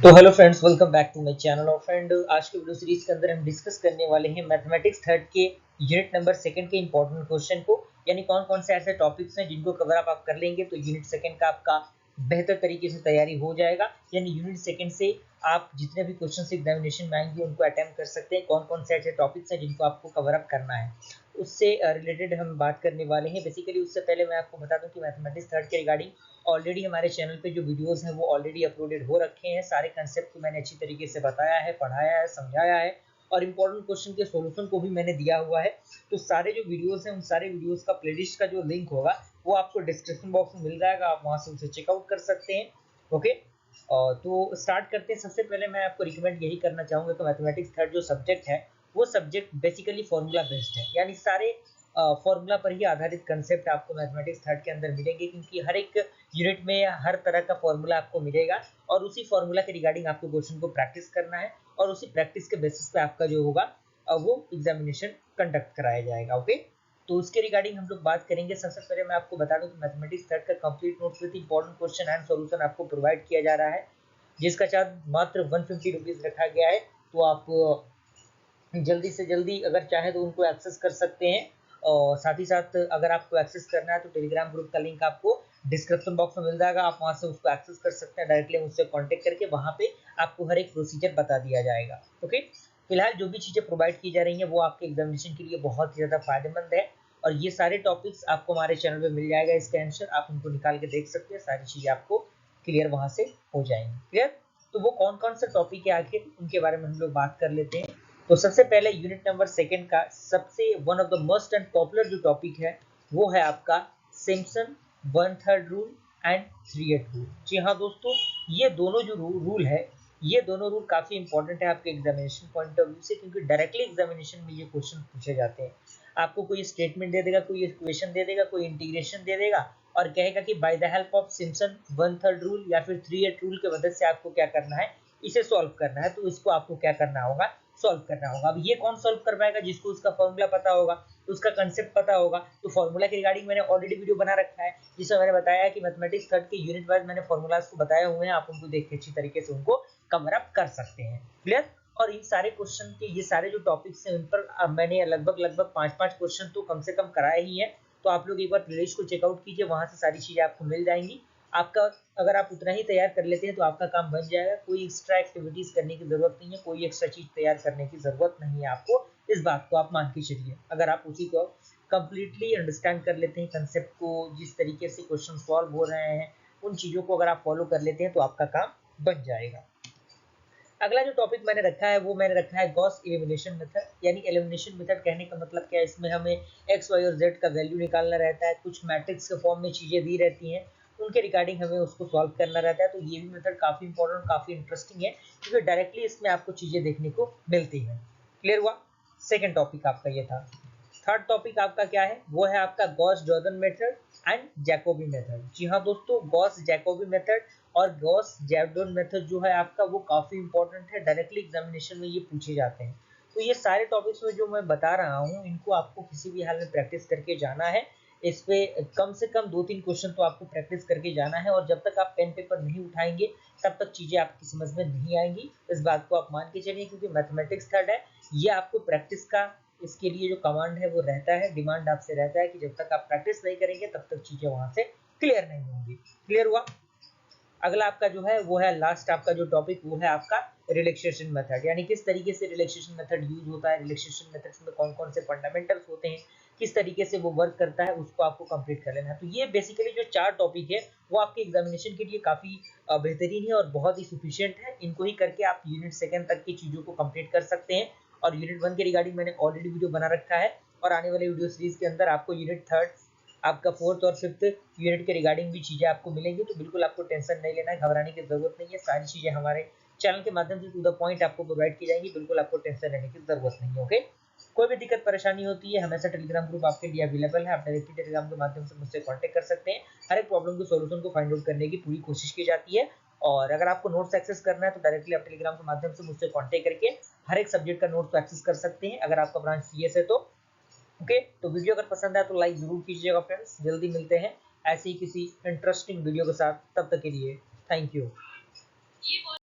तो hello friends, welcome back to my channel. और friend, आज के वीडियो सीरीज के अंदर हम डिस्कस करने वाले हैं मैथमेटिक्स थर्ड के यूनिट नंबर सेकंड के इंपॉर्टेंट क्वेश्चन को। यानी कौन कौन से ऐसे टॉपिक्स हैं जिनको कवर अप आप कर लेंगे तो यूनिट सेकंड का आपका बेहतर तरीके से तैयारी हो जाएगा। यानी यूनिट सेकंड से आप जितने भी क्वेश्चन एग्जामिनेशन में आएंगे उनको अटेम्प्ट कर सकते हैं। कौन कौन से ऐसे टॉपिक्स हैं जिनको आपको कवर अप करना है उससे रिलेटेड हम बात करने वाले हैं। बेसिकली उससे पहले मैं आपको बता दूं कि मैथमेटिक्स थर्ड के रिगार्डिंग ऑलरेडी हमारे चैनल पे जो वीडियोस हैं वो ऑलरेडी अपलोडेड हो रखे हैं। सारे कंसेप्ट को मैंने अच्छी तरीके से बताया है, पढ़ाया है, समझाया है और इंपॉर्टेंट क्वेश्चन के सॉल्यूशन को भी मैंने दिया हुआ है। तो सारे जो वीडियोस हैं उन सारे वीडियोस का प्लेलिस्ट का जो लिंक होगा वो आपको डिस्क्रिप्शन बॉक्स में मिल जाएगा, आप वहां से उसे चेकआउट कर सकते हैं। ओके, तो स्टार्ट करते हैं। सबसे पहले मैं आपको रिकमेंड यही करना चाहूँगा कि मैथमेटिक्स थर्ड जो सब्जेक्ट है वो सब्जेक्ट बेसिकली फॉर्मूला बेस्ड है। यानी सारे फॉर्मूला पर ही आधारित कंसेप्ट आपको मैथमेटिक्स थर्ड के अंदर मिलेंगे, क्योंकि हर एक यूनिट में हर तरह का फॉर्मूला आपको मिलेगा और उसी फॉर्मूला के रिगार्डिंग आपको क्वेश्चन को प्रैक्टिस करना है और उसी प्रैक्टिस के बेसिस पे आपका जो होगा वो एग्जामिनेशन कंडक्ट कराया जाएगा। ओके, तो उसके रिगार्डिंग हम लोग बात करेंगे। सबसे पहले मैं आपको बता दूं कि मैथमेटिक्स थर्ड का complete notes with important question and solution आपको प्रोवाइड किया जा रहा है, जिसका चार्ज मात्र 150 रुपीज रखा गया है। तो आप जल्दी से जल्दी अगर चाहे तो उनको एक्सेस कर सकते हैं। और साथ ही साथ अगर आपको एक्सेस करना है तो टेलीग्राम ग्रुप का लिंक आपको डिस्क्रिप्शन बॉक्स में मिल जाएगा, आप वहां से उसको एक्सेस कर सकते हैं। डायरेक्टली मुझसे कांटेक्ट करके वहां पे आपको हर एक प्रोसीजर बता दिया जाएगा। ओके, फिलहाल जो भी चीज़ें प्रोवाइड की जा रही हैं वो आपके एग्जामिनेशन के लिए बहुत ही ज़्यादा फायदेमंद है और ये सारे टॉपिक्स आपको हमारे चैनल पे मिल जाएगा। इसका आंसर आप उनको निकाल के देख सकते हैं, सारी चीज़ें आपको क्लियर वहां से हो जाएंगी। क्लियर? तो वो कौन कौन से टॉपिक है आखिर, उनके बारे में हम लोग बात कर लेते हैं। तो सबसे पहले यूनिट नंबर सेकंड का सबसे one of the most and popular जो टॉपिक है वो है आपका Simpson one third rule and three eight rule. जी हाँ दोस्तों, ये दोनों जो रूल है ये दोनों रूल काफी इंपॉर्टेंट है आपके एग्जामिनेशन पॉइंट ऑफ व्यू से, क्योंकि डायरेक्टली एग्जामिनेशन में ये क्वेश्चन पूछे जाते हैं। आपको कोई स्टेटमेंट दे देगा, कोई इक्वेशन दे देगा, कोई इंटीग्रेशन दे देगा और कहेगा कि by the help of Simpson one third rule या फिर थ्री एट रूल की मदद से आपको क्या करना है, इसे सॉल्व करना है। तो इसको आपको क्या करना होगा, सॉल्व करना होगा। अब ये कौन सॉल्व कर पाएगा? जिसको उसका फॉर्मूला पता होगा, उसका कंसेप्ट पता होगा। तो फॉर्मूला के रिगार्डिंग मैंने ऑलरेडी वीडियो बना रखा है जिसमें मैंने बताया कि मैथमेटिक्स थर्ड के यूनिट वाइज मैंने फॉर्मूलाज को बताए हुए हैं, आप उनको देख के अच्छी तरीके से उनको कवर अप कर सकते हैं। क्लियर? और इन सारे क्वेश्चन के ये सारे जो टॉपिक्स हैं उन पर मैंने लगभग लगभग 5-5 क्वेश्चन तो कम से कम कराए ही हैं। तो आप लोग एक बार प्लेलिस्ट को चेकआउट कीजिए, वहां से सारी चीजें आपको मिल जाएंगी। आपका अगर आप उतना ही तैयार कर लेते हैं तो आपका काम बन जाएगा। कोई एक्स्ट्रा एक्टिविटीज करने की जरूरत नहीं है, कोई एक्स्ट्रा चीज तैयार करने की जरूरत नहीं है आपको। इस बात को आप मान के चलिए। अगर आप उसी को कंप्लीटली अंडरस्टैंड कर लेते हैं, कंसेप्ट को, जिस तरीके से क्वेश्चन सॉल्व हो रहे हैं, उन चीजों को अगर आप फॉलो कर लेते हैं तो आपका काम बन जाएगा। अगला जो टॉपिक मैंने रखा है वो मैंने रखा है गॉस एलिमिनेशन मेथड। यानी एलिमिनेशन मेथड कहने का मतलब क्या है, इसमें हमें एक्स वाई और जेड का वैल्यू निकालना रहता है। कुछ मैट्रिक्स के फॉर्म में चीजें दी रहती हैं, उनके रिगार्डिंग हमें उसको सॉल्व करना रहता है। तो ये भी मेथड काफी इंपॉर्टेंट, काफी इंटरेस्टिंग है, क्योंकि डायरेक्टली इसमें आपको चीजें देखने को मिलती हैं। क्लियर हुआ? सेकेंड टॉपिक आपका ये था। थर्ड टॉपिक आपका क्या है, वो है आपका Gauss Jordan method and Jacobi method. जी हाँ दोस्तों, गॉस जैकोबी मेथड और गॉस जॉर्डन मेथड जो है आपका वो काफी इंपॉर्टेंट है, डायरेक्टली एग्जामिनेशन में ये पूछे जाते हैं। तो ये सारे टॉपिक्स में जो मैं बता रहा हूँ इनको आपको किसी भी हाल में प्रैक्टिस करके जाना है। इस पे कम से कम 2-3 क्वेश्चन तो आपको प्रैक्टिस करके जाना है, और जब तक आप पेन पेपर नहीं उठाएंगे तब तक चीजें आपकी समझ में नहीं आएंगी। इस बात को आप मान के चलिए, क्योंकि मैथमेटिक्स थर्ड है, ये आपको प्रैक्टिस का, इसके लिए जो कमांड है वो रहता है, डिमांड आपसे रहता है कि जब तक आप प्रैक्टिस नहीं करेंगे तब तक चीजें वहां से क्लियर नहीं होंगी। क्लियर हुआ? अगला आपका जो है वो है लास्ट आपका जो टॉपिक वो है आपका रिलैक्सेशन मेथड। यानी किस तरीके से रिलैक्सेशन मेथड यूज होता है, रिलैक्सेशन मेथड्स में कौन कौन से फंडामेंटल्स होते हैं, किस तरीके से वो वर्क करता है, उसको आपको कंप्लीट कर लेना है। तो ये बेसिकली जो 4 टॉपिक है वो आपके एग्जामिनेशन के लिए काफी बेहतरीन है और बहुत ही सुफिशियंट है। इनको ही करके आप यूनिट सेकंड तक की चीजों को कंप्लीट कर सकते हैं। और यूनिट 1 के रिगार्डिंग मैंने ऑलरेडी वीडियो बना रखा है, और आने वाले वीडियो सीरीज के अंदर आपको यूनिट थर्ड, आपका फोर्थ और फिफ्थ यूनिट के रिगार्डिंग भी चीजें आपको मिलेंगी। तो बिल्कुल आपको टेंशन नहीं लेना है, घबराने की जरूरत नहीं है। सारी चीजें हमारे चैनल के माध्यम से टू द पॉइंट आपको प्रोवाइड की जाएंगी, बिल्कुल आपको टेंशन लेने की जरूरत नहीं है। ओके, कोई भी दिक्कत परेशानी होती है हमेशा टेलीग्राम ग्रुप आपके लिए अवेलेबल है, आप डायरेक्टली टेलीग्राम के माध्यम से मुझसे कांटेक्ट कर सकते हैं। हर एक प्रॉब्लम के सॉल्यूशन को फाइंड आउट करने की पूरी कोशिश की जाती है। और अगर आपको नोट्स एक्सेस करना है तो डायरेक्टली आप टेलीग्राम के माध्यम से मुझसे कांटेक्ट करके हर एक सब्जेक्ट का नोट्स एक्सेस कर सकते हैं, अगर आपका ब्रांच सीएस है तो। ओके, तो वीडियो अगर पसंद आए तो लाइक जरूर कीजिएगा फ्रेंड्स। जल्दी मिलते हैं ऐसे ही किसी इंटरेस्टिंग वीडियो के साथ, तब तक के लिए थैंक यू।